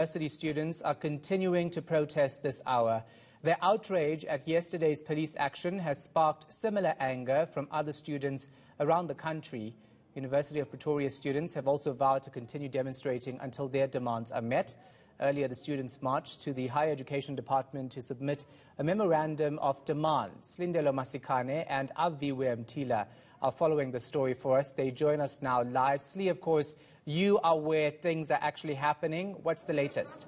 University students are continuing to protest this hour. Their outrage at yesterday's police action has sparked similar anger from other students around the country. University of Pretoria students have also vowed to continue demonstrating until their demands are met. Earlier, the students marched to the Higher Education Department to submit a memorandum of demands. Lindelo Masikane and Aviwe Mtila are following the story for us. They join us now live. Slee, of course, you are where things are actually happening. What's the latest?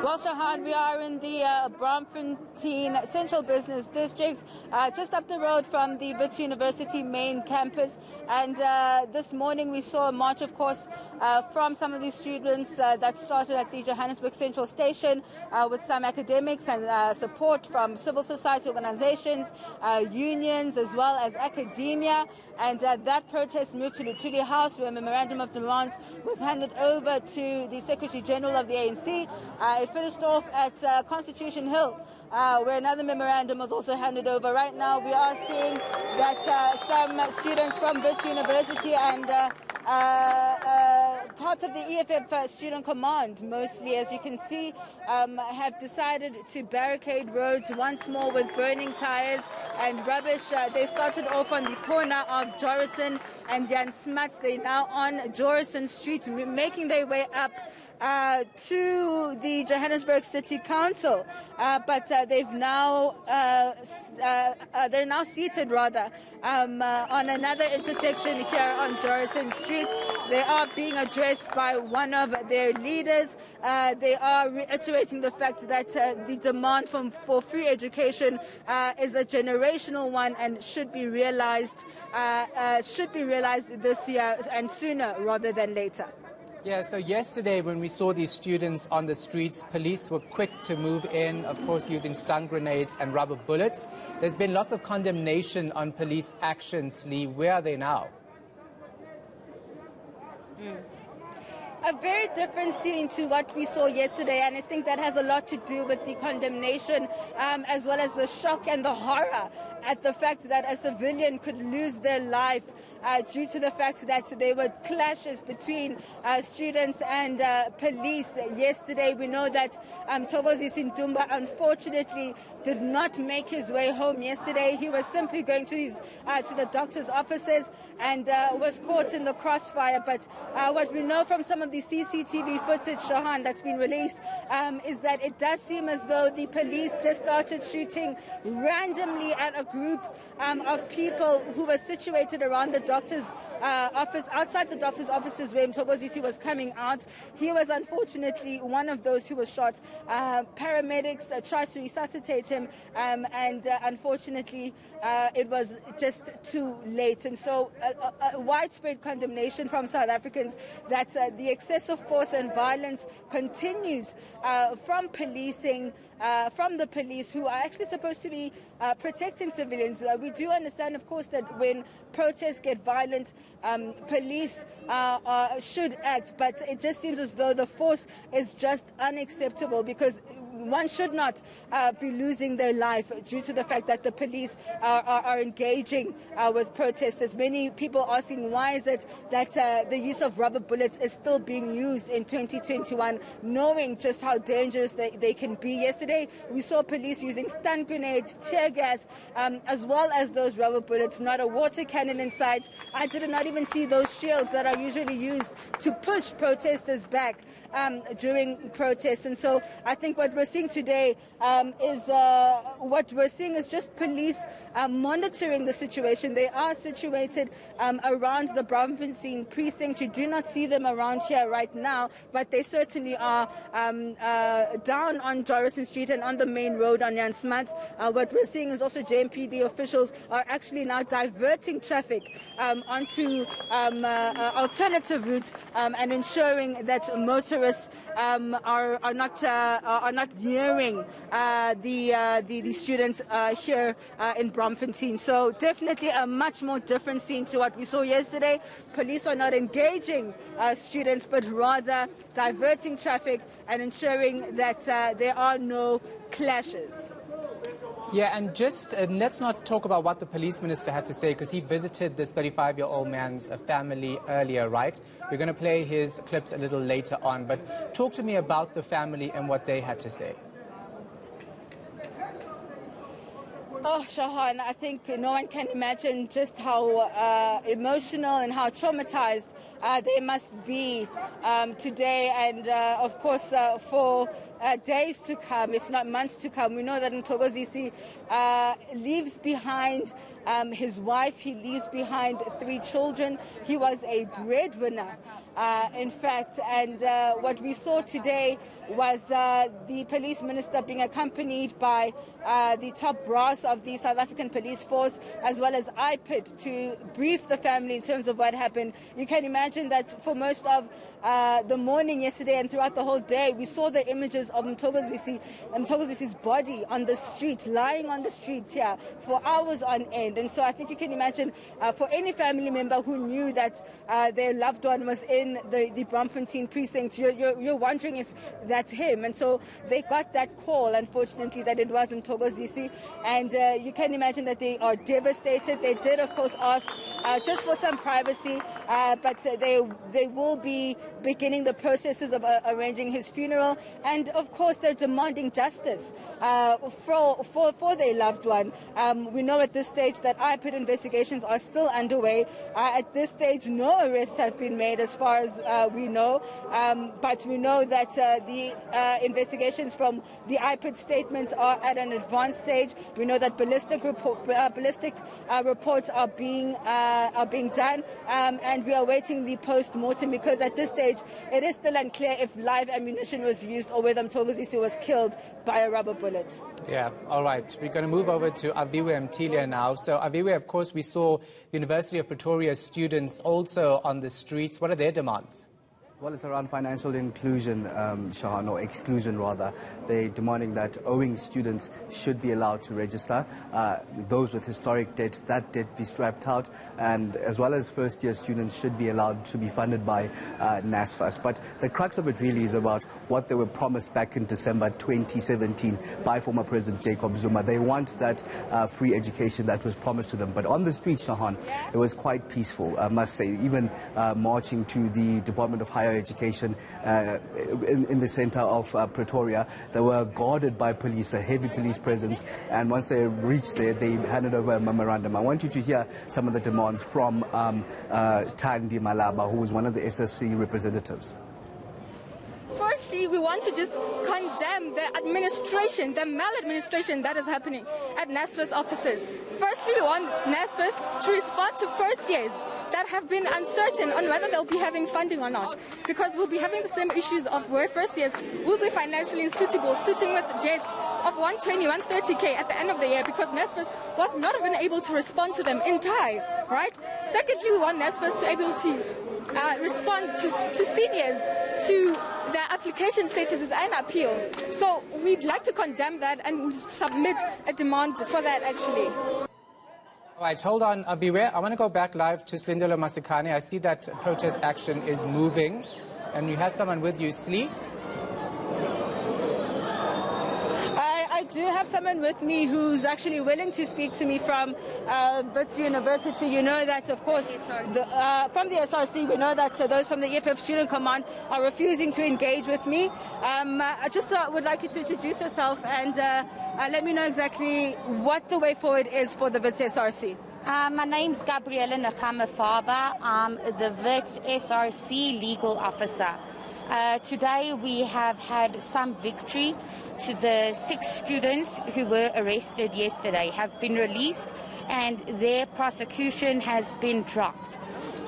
Well, Shahan, we are in the Braamfontein Central Business District, just up the road from the Wits University main campus. And this morning we saw a march, of course, from some of these students that started at the Johannesburg Central Station with some academics and support from civil society organizations, unions, as well as academia. And that protest moved to Lutuli House, where a memorandum of demands was handed over to the Secretary General of the ANC. It finished off at Constitution Hill, where another memorandum was also handed over. Right now, we are seeing that some students from Wits University and part of the EFF Student Command, mostly, as you can see, have decided to barricade roads once more with burning tires and rubbish. They started off on the corner of Jorison and Jan Smuts. They're now on Jorison Street, making their way up to the Johannesburg City Council, but they're now seated on another intersection here on Jorison Street. They are being addressed by one of their leaders. They are reiterating the fact that the demand for free education is a generational one and should be realized this year and sooner rather than later. Yeah, so yesterday when we saw these students on the streets, police were quick to move in, of course, using stun grenades and rubber bullets. There's been lots of condemnation on police actions, Lee. Where are they now? A very different scene to what we saw yesterday, and I think that has a lot to do with the condemnation as well as the shock and the horror at the fact that a civilian could lose their life due to the fact that there were clashes between students and police yesterday. We know that Thokozi Sintumba unfortunately did not make his way home yesterday. He was simply going to the doctor's offices and was caught in the crossfire. But what we know from some of the CCTV footage, Shahan, that's been released, is that it does seem as though the police just started shooting randomly at a group of people who were situated around the doctor's office, outside the doctor's offices where Mthokozisi was coming out. He was unfortunately one of those who was shot. Paramedics tried to resuscitate him, and unfortunately it was just too late. And so widespread condemnation from South Africans that the excessive force and violence continues from policing, from the police, who are actually supposed to be protecting civilians. We do understand, of course, that when protests get violent, police should act, but it just seems as though the force is just unacceptable, because one should not be losing their life due to the fact that the police are engaging with protesters. Many people asking why is it that the use of rubber bullets is still being used in 2021, knowing just how dangerous they can be. Yesterday, we saw police using stun grenades, tear gas, as well as those rubber bullets, not a water cannon in sight. I did not even see those shields that are usually used to push protesters back during protests. And so I think what we're seeing today is just police monitoring the situation. They are situated around the Braamfontein precinct. You do not see them around here right now, but they certainly are down on Jorison Street and on the main road on Jan Smuts. What we're seeing is also JMPD officials are actually now diverting traffic onto alternative routes and ensuring that motorists are not nearing the students here in Braamfontein. So definitely a much more different scene to what we saw yesterday. Police are not engaging students, but rather diverting traffic and ensuring that there are no clashes. Yeah, and just let's not talk about what the police minister had to say, because he visited this 35-year-old man's family earlier, right? We're going to play his clips a little later on, but talk to me about the family and what they had to say. Oh, Shahan, I think no one can imagine just how emotional and how traumatized they must be today, and of course for days to come, if not months to come. We know that Mthokozisi leaves behind his wife, he leaves behind 3 children. He was a breadwinner, in fact, and what we saw today was the police minister being accompanied by the top brass of the South African Police Force, as well as IPID, to brief the family in terms of what happened. You can imagine that for most of the morning yesterday and throughout the whole day, we saw the images of Mthokozisi's body on the street, lying on the street here for hours on end. And so I think you can imagine for any family member who knew that their loved one was in the Braamfontein precinct, you're wondering if that's him. And so they got that call, unfortunately, that it was Mthokozisi. And you can imagine that they are devastated. They did, of course, ask just for some privacy, but they will be beginning the processes of arranging his funeral. And of course, they're demanding justice for their loved one. We know at this stage that IPID investigations are still underway. At this stage, no arrests have been made as far as we know, but we know that the investigations from the IPID statements are at an advanced stage. We know that ballistic reports are being done, and we are waiting the post-mortem, because at this stage it is still unclear if live ammunition was used or whether Mthokozisi was killed by a rubber bullet. Yeah, all right. We're going to move over to Aviwe Mtilia now. So, Aviwe, of course, we saw University of Pretoria students also on the streets. What are their demands? Well, it's around financial inclusion, Shahan, or exclusion rather. They're demanding that owing students should be allowed to register. Those with historic debt, that debt be striped out, and as well as first-year students should be allowed to be funded by NSFAS. But the crux of it really is about what they were promised back in December 2017 by former President Jacob Zuma. They want that free education that was promised to them. But on the street, Shahan, it was quite peaceful, I must say, even marching to the Department of Higher Education in the center of Pretoria. They were guarded by police, a heavy police presence, and once they reached there, they handed over a memorandum. I want you to hear some of the demands from Thandi Malaba, who was one of the SSC representatives. Firstly, we want to just condemn the administration, the maladministration that is happening at NSFAS offices. Firstly, we want NSFAS to respond to first years that have been uncertain on whether they'll be having funding or not, because we'll be having the same issues of where first years will be financially suitable, sitting with debts of 120, 130K at the end of the year, because NSFAS was not even able to respond to them in time, right? Secondly, we want NSFAS to be able to respond to seniors, to their application statuses and appeals. So we'd like to condemn that, and we submit a demand for that, actually. All right, hold on, Aviwe. I want to go back live to Slindelo Masikane. I see that protest action is moving, and you have someone with you, Slee. I do have someone with me who's actually willing to speak to me from Wits University. You know that, of course, from the SRC, we know that those from the EFF Student Command are refusing to engage with me. I just would like you to introduce yourself and let me know exactly what the way forward is for the Wits SRC. My name's Gabriella Nakama-Faber. I'm the Wits SRC legal officer. Today we have had some victory. To the 6 students who were arrested yesterday have been released, and their prosecution has been dropped.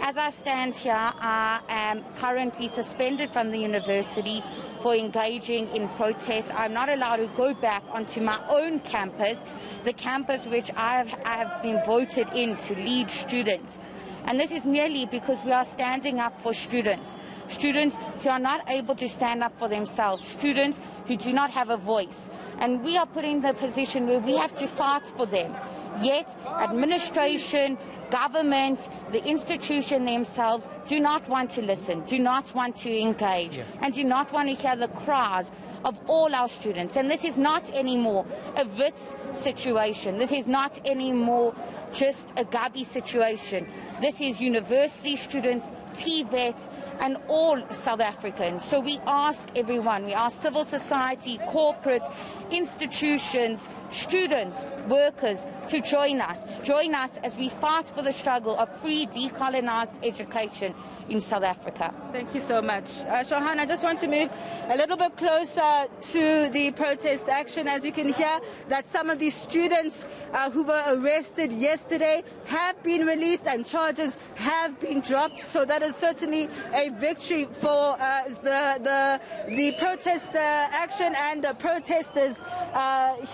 As I stand here, I am currently suspended from the university for engaging in protests. I'm not allowed to go back onto my own campus, the campus which I have been voted in to lead students. And this is merely because we are standing up for students. Students who are not able to stand up for themselves. Students who do not have a voice. And we are put in the position where we have to fight for them. Yet administration, government, the institution themselves do not want to listen, do not want to engage, and do not want to hear the cries of all our students. And this is not anymore a Wits situation. This is not anymore just a Gabi situation. This is university students, TVETs, and all South Africans. So we ask everyone, we ask civil society, corporates, institutions, students, workers to join us as we fight for the struggle of free, decolonized education in South Africa. Thank you so much. Shahan, I just want to move a little bit closer to the protest action. As you can hear, that some of these students who were arrested yesterday have been released and charges have been dropped. So that is certainly a victory for the protest action and the protesters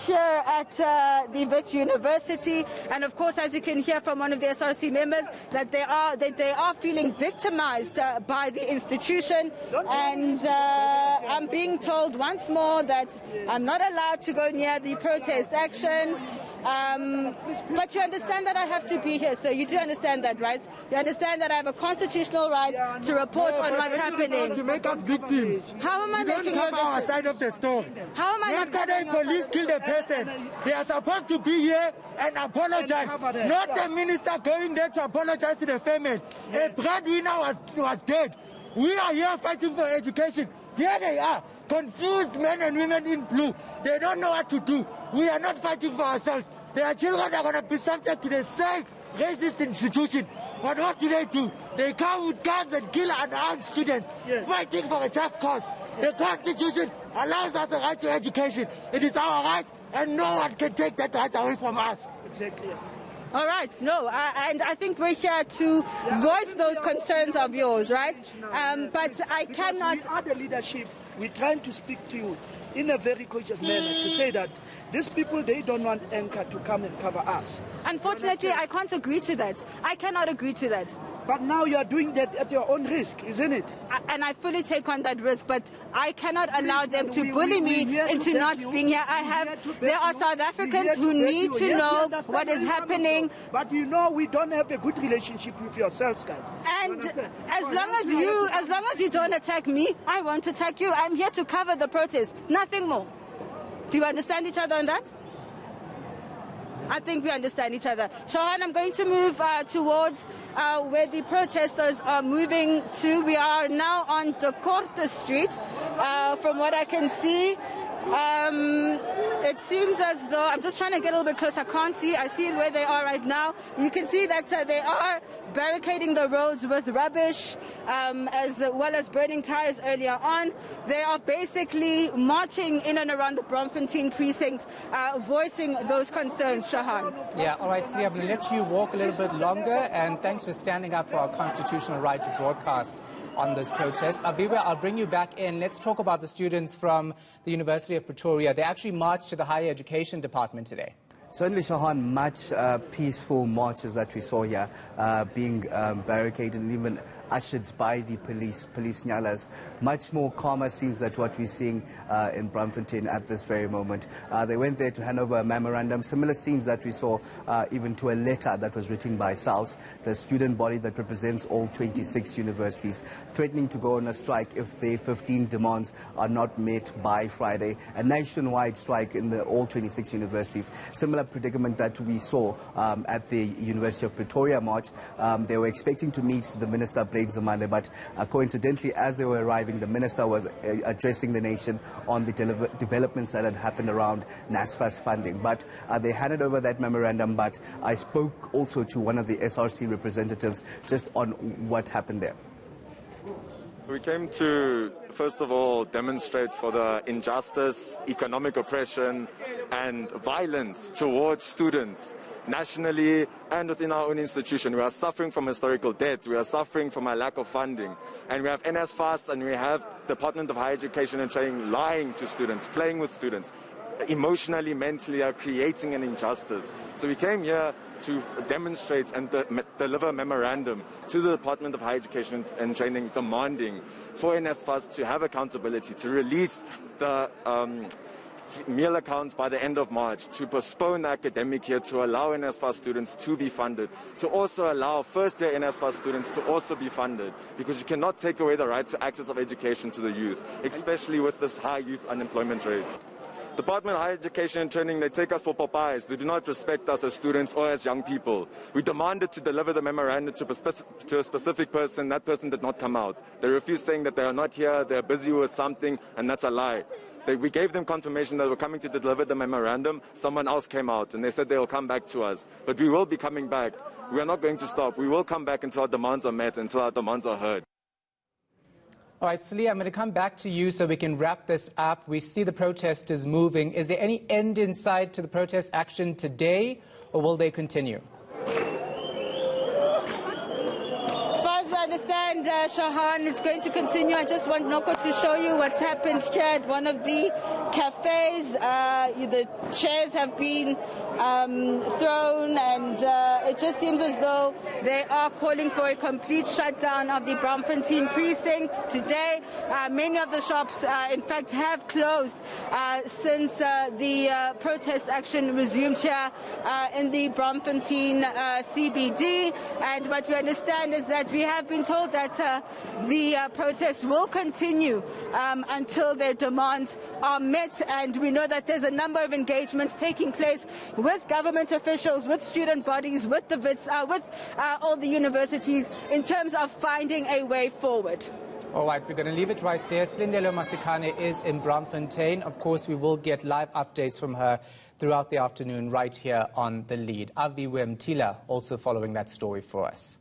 here at the Wits University. And of course, as you can hear from one of the SRC members, that they are feeling victimized by the institution, and I'm being told once more that I'm not allowed to go near the protest action. But you understand that I have to be here, so you do understand that, right? You understand that I have a constitutional right to report on what's happening. To make us victims. How am I making you a victim? Our side of the story. How am I not Yesterday, police killed a person. They are supposed to be here and apologize. Not the minister going there to apologize to the family. A breadwinner was dead. We are here fighting for education. Here they are, confused men and women in blue. They don't know what to do. We are not fighting for ourselves. Their children are going to be subject to the same racist institution. But what do? They come with guns and kill unarmed students, fighting for a just cause. The Constitution allows us a right to education. It is our right, and no one can take that right away from us. Exactly. All right, no, and I think we're here to voice those concerns of yours, right? But I cannot... We are the leadership. We're trying to speak to you in a very cautious manner to say that these people, they don't want eNCA to come and cover us. Unfortunately, I can't agree to that. I cannot agree to that. But now you are doing that at your own risk, isn't it? And I fully take on that risk, but I cannot allow them to bully me into not being here. There are South Africans who need to know what is happening. But you know, we don't have a good relationship with yourselves, guys. And as long as you don't attack me, I won't attack you. I'm here to cover the protest, nothing more. Do you understand each other on that? I think we understand each other. Shahan, I'm going to move towards where the protesters are moving to. We are now on De Korte Street. From what I can see, it seems as though, I'm just trying to get a little bit closer, I can't see, I see where they are right now. You can see that they are barricading the roads with rubbish, as well as burning tires earlier on. They are basically marching in and around the Bloemfontein precinct, voicing those concerns, Shahan. Yeah, all right, Slee, I'm going to let you walk a little bit longer, and thanks for standing up for our constitutional right to broadcast on this protest. Abiba, I'll bring you back in. Let's talk about the students from the University of Pretoria. They actually marched to the Higher Education Department today. Certainly, Shahan, much peaceful marches that we saw here being barricaded and even ushered by the police nyalas. Much more calmer scenes than what we're seeing in Bloemfontein at this very moment. They went there to hand over a memorandum, similar scenes that we saw even to a letter that was written by SAUS, the student body that represents all 26 universities, threatening to go on a strike if their 15 demands are not met by Friday. A nationwide strike in all 26 universities. Similar predicament that we saw at the University of Pretoria march. They were expecting to meet the Minister Nzimande, but coincidentally, as they were arriving, the Minister was addressing the nation on the developments that had happened around NSFAS funding. But they handed over that memorandum, but I spoke also to one of the SRC representatives just on what happened there. We came to, first of all, demonstrate for the injustice, economic oppression and violence towards students nationally and within our own institution. We are suffering from historical debt. We are suffering from a lack of funding. And we have NSFAS and we have Department of Higher Education and Training lying to students, playing with students, emotionally, mentally, are creating an injustice. So we came here to demonstrate and deliver a memorandum to the Department of Higher Education and Training demanding for NSFAS to have accountability, to release the meal accounts by the end of March, to postpone the academic year, to allow NSFAS students to be funded, to also allow first-year NSFAS students to also be funded, because you cannot take away the right to access of education to the youth, especially with this high youth unemployment rate. Department of Higher Education and Training, they take us for Popeyes. They do not respect us as students or as young people. We demanded to deliver the memorandum to a specific person. That person did not come out. They refused, saying that they are not here, they're busy with something, and that's a lie. We gave them confirmation that they were coming to deliver the memorandum. Someone else came out, and they said they will come back to us. But we will be coming back. We are not going to stop. We will come back until our demands are met, until our demands are heard. All right, Celia, I'm going to come back to you so we can wrap this up. We see the protest is moving. Is there any end in sight to the protest action today, or will they continue? As far as we understand, Shahan, it's going to continue. I just want Noko to show you what's happened here at one of the cafes. The chairs have been thrown, and it just seems as though they are calling for a complete shutdown of the Braamfontein precinct today. Many of the shops, in fact, have closed since the protest action resumed here in the Braamfontein CBD. And what we understand is that we have been told that the protests will continue until their demands are met. And we know that there's a number of engagements taking place with government officials, with student bodies, with the Wits, with all the universities in terms of finding a way forward. All right, we're going to leave it right there. Slindelo Masikane is in Braamfontein. Of course, we will get live updates from her throughout the afternoon right here on The Lead. Avi Wemtila also following that story for us.